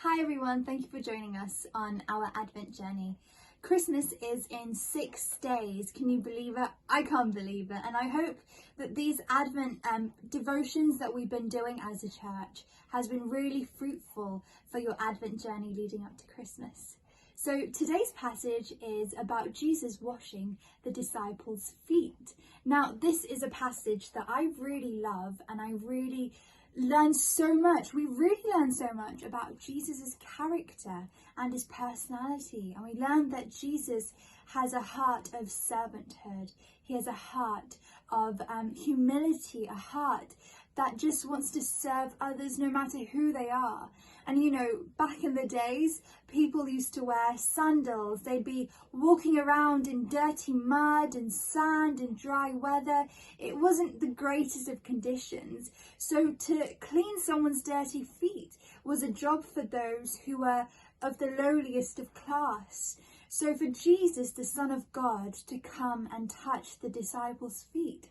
Hi everyone, thank you for joining us on our Advent journey. Christmas is in 6 days. Can you believe it? I can't believe it. And I hope that these Advent devotions that we've been doing as a church has been really fruitful for your Advent journey leading up to Christmas. So today's passage is about Jesus washing the disciples' feet. Now, this is a passage that I really love and I really learn so much. We really learn so much about Jesus's character and his personality, and we learn that Jesus has a heart of servanthood. He has a heart of humility, a heart that just wants to serve others no matter who they are. And you know, back in the days, people used to wear sandals. They'd be walking around in dirty mud and sand and dry weather. It wasn't the greatest of conditions. So to clean someone's dirty feet was a job for those who were of the lowliest of class. So for Jesus, the Son of God, to come and touch the disciples' feet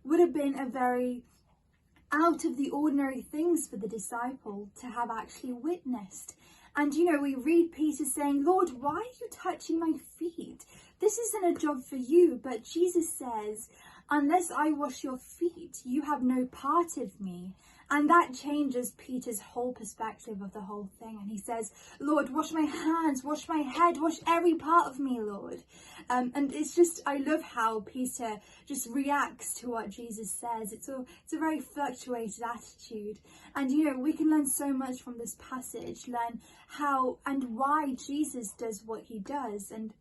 would have been a very out of the ordinary things for the disciple to have actually witnessed. And you know, we read Peter saying, "Lord, why are you touching my feet? This isn't a job for you." But Jesus says, "Unless I wash your feet, you have no part of me." And that changes Peter's whole perspective of the whole thing. And he says, "Lord, wash my hands, wash my head, wash every part of me, Lord." And it's just, I love how Peter just reacts to what Jesus says. It's a very fluctuated attitude. And, you know, we can learn so much from this passage, learn how and why Jesus does what he does. And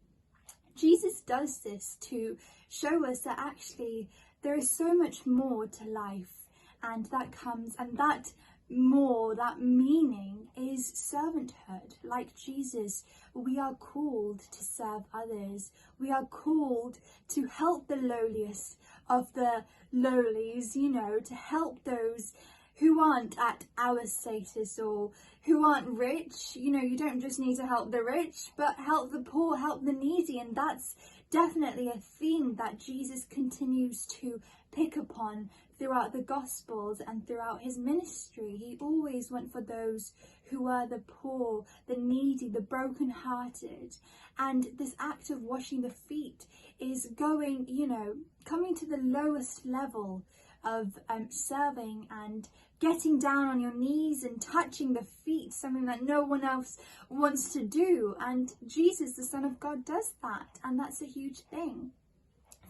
Jesus does this to show us that actually there is so much more to life. And that comes, and that more, that meaning is servanthood. Like Jesus, we are called to serve others. We are called to help the lowliest of the lowlies, you know, to help those who aren't at our status or who aren't rich. You know, you don't just need to help the rich, but help the poor, help the needy. And that's definitely a theme that Jesus continues to pick upon throughout the Gospels and throughout his ministry. He always went for those who were the poor, the needy, the brokenhearted. And this act of washing the feet is going, you know, coming to the lowest level of serving and getting down on your knees and touching the feet, something that no one else wants to do. And Jesus, the Son of God, does that. And that's a huge thing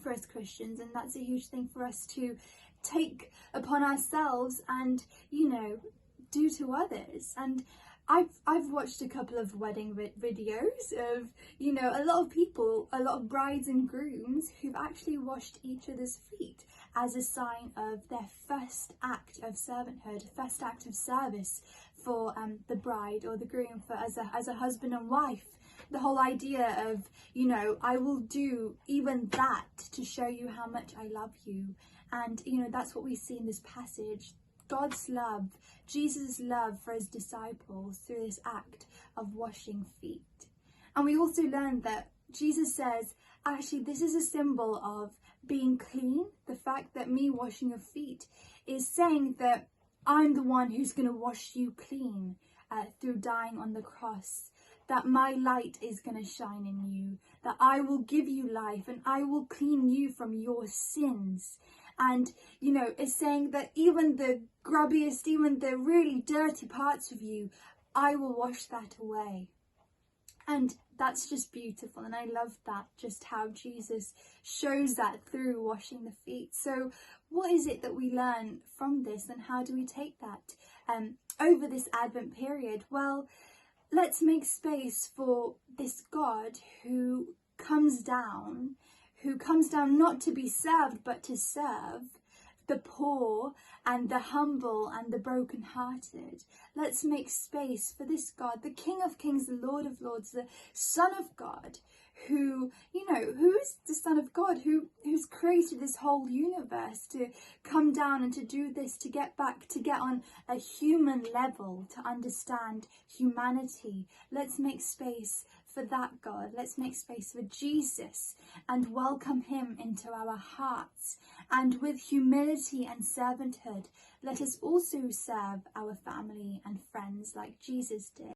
for us Christians. And that's a huge thing for us to take upon ourselves and, you know, do to others. And I've watched a couple of wedding videos of, you know, a lot of people, a lot of brides and grooms who've actually washed each other's feet as a sign of their first act of servanthood, first act of service for the bride or the groom, for as a husband and wife. The whole idea of, you know, I will do even that to show you how much I love you. And, you know, that's what we see in this passage. God's love, Jesus' love for his disciples through this act of washing feet. And we also learned that Jesus says, actually, this is a symbol of being clean. The fact that me washing your feet is saying that I'm the one who's going to wash you clean through dying on the cross. That my light is going to shine in you, that I will give you life and I will clean you from your sins. And, you know, it's saying that even the grubbiest, even the really dirty parts of you, I will wash that away. And that's just beautiful. And I love that, just how Jesus shows that through washing the feet. So what is it that we learn from this, and how do we take that over this Advent period? Well, let's make space for this God who comes down not to be served, but to serve the poor and the humble and the brokenhearted. Let's make space for this God, the King of Kings, the Lord of Lords, the Son of God, who, you know, who is the Son of God, who's created this whole universe to come down and to do this, to get on a human level, to understand humanity. Let's make space for that God. Let's make space for Jesus and welcome him into our hearts. And with humility and servanthood, let us also serve our family and friends like Jesus did.